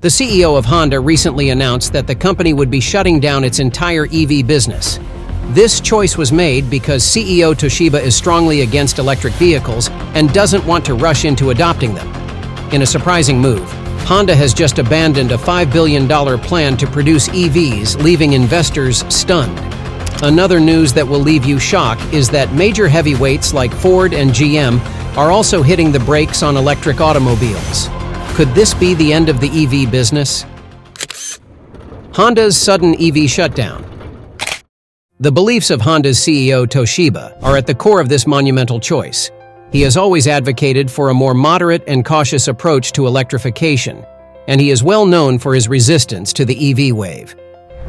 The CEO of Honda recently announced that the company would be shutting down its entire EV business. This choice was made because CEO Toshiba is strongly against electric vehicles and doesn't want to rush into adopting them. In a surprising move, Honda has just abandoned a $5 billion plan to produce EVs, leaving investors stunned. Another news that will leave you shocked is that major heavyweights like Ford and GM are also hitting the brakes on electric automobiles. Could this be the end of the EV business? Honda's sudden EV shutdown. The beliefs of Honda's CEO Toshiba are at the core of this monumental choice. He has always advocated for a more moderate and cautious approach to electrification, and he is well known for his resistance to the EV wave.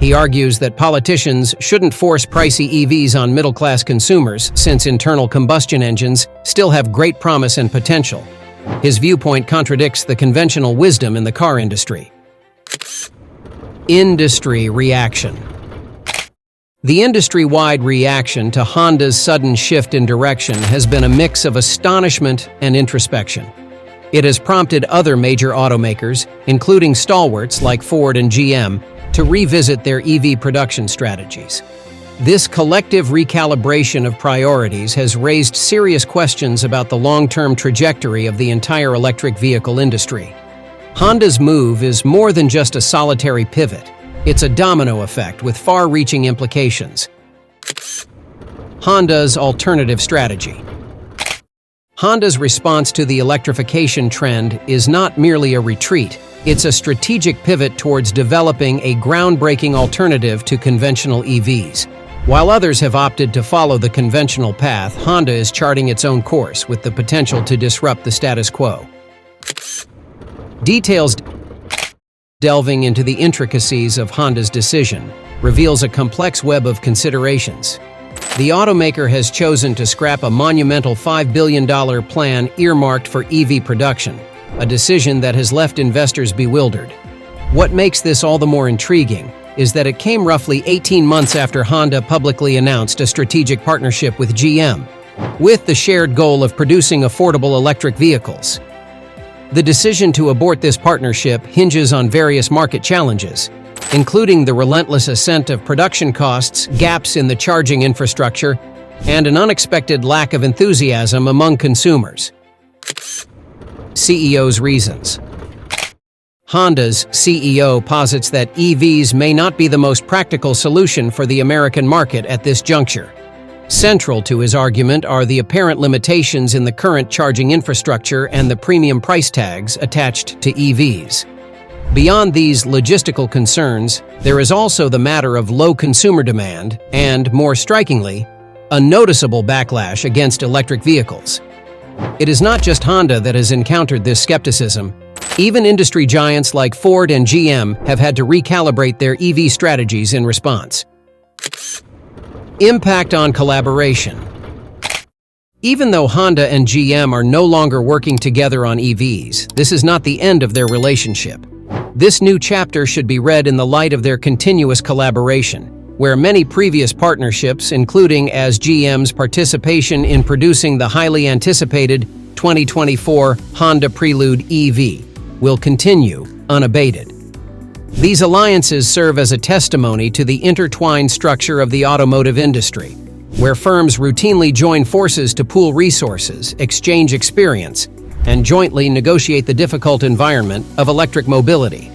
He argues that politicians shouldn't force pricey EVs on middle-class consumers since internal combustion engines still have great promise and potential. His viewpoint contradicts the conventional wisdom in the car industry. Industry reaction. The industry-wide reaction to Honda's sudden shift in direction has been a mix of astonishment and introspection. It has prompted other major automakers, including stalwarts like Ford and GM, to revisit their EV production strategies. This collective recalibration of priorities has raised serious questions about the long-term trajectory of the entire electric vehicle industry. Honda's move is more than just a solitary pivot. It's a domino effect with far-reaching implications. Honda's alternative strategy. Honda's response to the electrification trend is not merely a retreat, it's a strategic pivot towards developing a groundbreaking alternative to conventional EVs. While others have opted to follow the conventional path, Honda is charting its own course with the potential to disrupt the status quo. Details delving into the intricacies of Honda's decision reveals a complex web of considerations. The automaker has chosen to scrap a monumental $5 billion plan earmarked for EV production, a decision that has left investors bewildered. What makes this all the more intriguing is that it came roughly 18 months after Honda publicly announced a strategic partnership with GM, with the shared goal of producing affordable electric vehicles. The decision to abort this partnership hinges on various market challenges, including the relentless ascent of production costs, gaps in the charging infrastructure, and an unexpected lack of enthusiasm among consumers. CEO's reasons. Honda's CEO posits that EVs may not be the most practical solution for the American market at this juncture. Central to his argument are the apparent limitations in the current charging infrastructure and the premium price tags attached to EVs. Beyond these logistical concerns, there is also the matter of low consumer demand and, more strikingly, a noticeable backlash against electric vehicles. It is not just Honda that has encountered this skepticism. Even industry giants like Ford and GM have had to recalibrate their EV strategies in response. Impact on collaboration. Even though Honda and GM are no longer working together on EVs, this is not the end of their relationship. This new chapter should be read in the light of their continuous collaboration, where many previous partnerships, including as GM's participation in producing the highly anticipated 2024 Honda Prelude EV, will continue unabated. These alliances serve as a testimony to the intertwined structure of the automotive industry, where firms routinely join forces to pool resources, exchange experience, and jointly negotiate the difficult environment of electric mobility.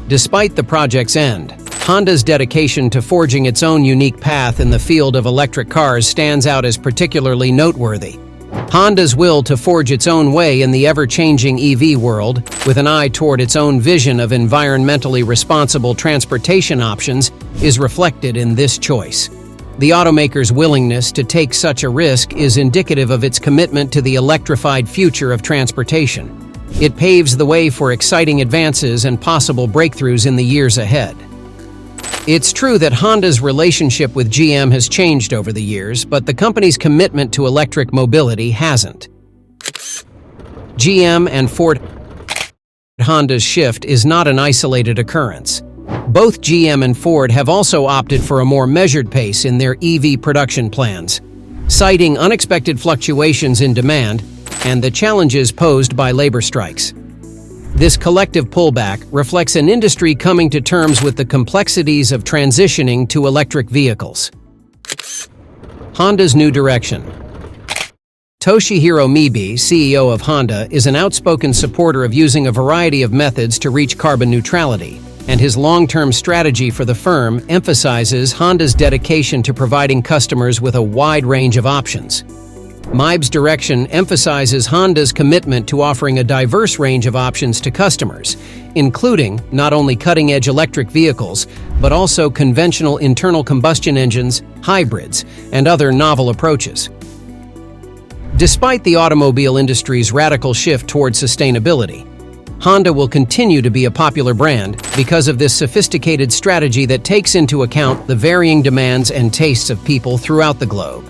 Despite the project's end, Honda's dedication to forging its own unique path in the field of electric cars stands out as particularly noteworthy. Honda's will to forge its own way in the ever-changing EV world, with an eye toward its own vision of environmentally responsible transportation options, is reflected in this choice. The automaker's willingness to take such a risk is indicative of its commitment to the electrified future of transportation. It paves the way for exciting advances and possible breakthroughs in the years ahead. It's true that Honda's relationship with GM has changed over the years, but the company's commitment to electric mobility hasn't. GM and Ford. Honda's shift is not an isolated occurrence. Both GM and Ford have also opted for a more measured pace in their EV production plans, citing unexpected fluctuations in demand and the challenges posed by labor strikes. This collective pullback reflects an industry coming to terms with the complexities of transitioning to electric vehicles. Honda's new direction. Toshihiro Mibe, CEO of Honda, is an outspoken supporter of using a variety of methods to reach carbon neutrality, and his long-term strategy for the firm emphasizes Honda's dedication to providing customers with a wide range of options. Mibe's direction emphasizes Honda's commitment to offering a diverse range of options to customers, including not only cutting-edge electric vehicles, but also conventional internal combustion engines, hybrids, and other novel approaches. Despite the automobile industry's radical shift towards sustainability, Honda will continue to be a popular brand because of this sophisticated strategy that takes into account the varying demands and tastes of people throughout the globe.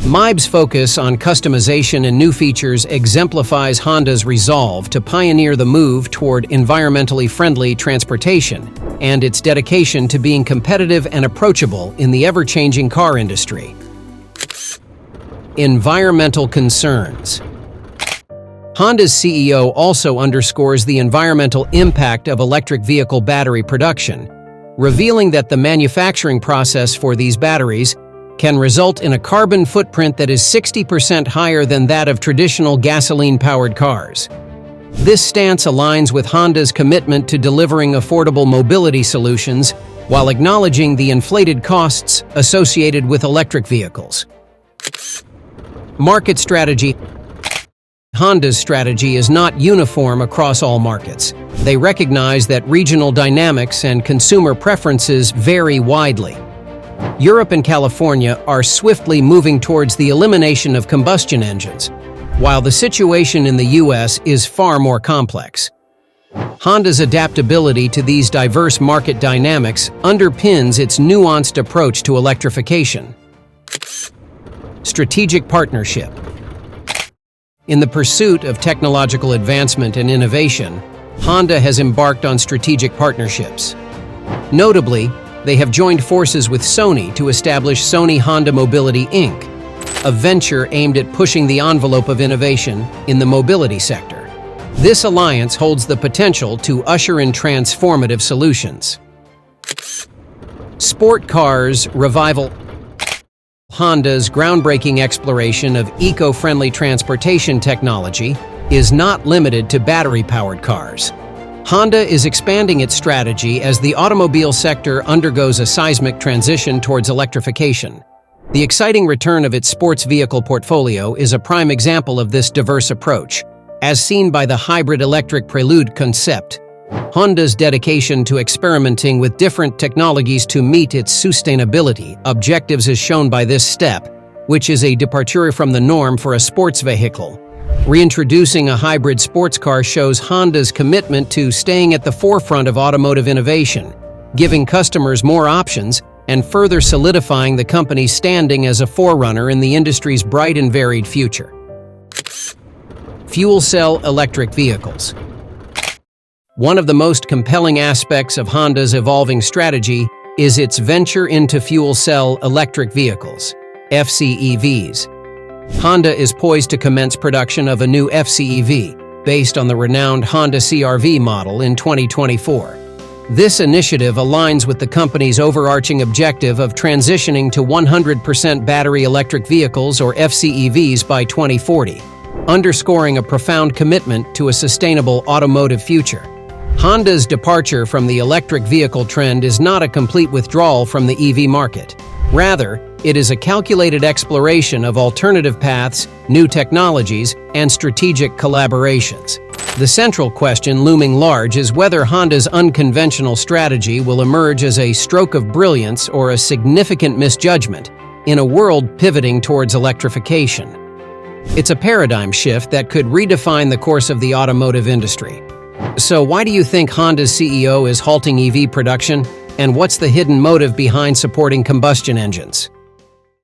Mibe's focus on customization and new features exemplifies Honda's resolve to pioneer the move toward environmentally friendly transportation and its dedication to being competitive and approachable in the ever-changing car industry. Environmental concerns. Honda's CEO also underscores the environmental impact of electric vehicle battery production, revealing that the manufacturing process for these batteries can result in a carbon footprint that is 60% higher than that of traditional gasoline-powered cars. This stance aligns with Honda's commitment to delivering affordable mobility solutions while acknowledging the inflated costs associated with electric vehicles. Market strategy. Honda's strategy is not uniform across all markets. They recognize that regional dynamics and consumer preferences vary widely. Europe and California are swiftly moving towards the elimination of combustion engines, while the situation in the US is far more complex. Honda's adaptability to these diverse market dynamics underpins its nuanced approach to electrification. Strategic partnership. In the pursuit of technological advancement and innovation, Honda has embarked on strategic partnerships. Notably, they have joined forces with Sony to establish Sony Honda Mobility Inc., a venture aimed at pushing the envelope of innovation in the mobility sector. This alliance holds the potential to usher in transformative solutions. Sport cars revival. Honda's groundbreaking exploration of eco-friendly transportation technology is not limited to battery-powered cars. Honda is expanding its strategy as the automobile sector undergoes a seismic transition towards electrification. The exciting return of its sports vehicle portfolio is a prime example of this diverse approach, as seen by the hybrid electric Prelude concept. Honda's dedication to experimenting with different technologies to meet its sustainability objectives is shown by this step, which is a departure from the norm for a sports vehicle. Reintroducing a hybrid sports car shows Honda's commitment to staying at the forefront of automotive innovation, giving customers more options and further solidifying the company's standing as a forerunner in the industry's bright and varied future. Fuel cell electric vehicles. One of the most compelling aspects of Honda's evolving strategy is its venture into fuel cell electric vehicles, FCEVs. Honda is poised to commence production of a new FCEV, based on the renowned Honda CR-V model in 2024. This initiative aligns with the company's overarching objective of transitioning to 100% battery electric vehicles or FCEVs by 2040, underscoring a profound commitment to a sustainable automotive future. Honda's departure from the electric vehicle trend is not a complete withdrawal from the EV market. Rather, it is a calculated exploration of alternative paths, new technologies, and strategic collaborations. The central question looming large is whether Honda's unconventional strategy will emerge as a stroke of brilliance or a significant misjudgment in a world pivoting towards electrification. It's a paradigm shift that could redefine the course of the automotive industry. So why do you think Honda's CEO is halting EV production? And what's the hidden motive behind supporting combustion engines?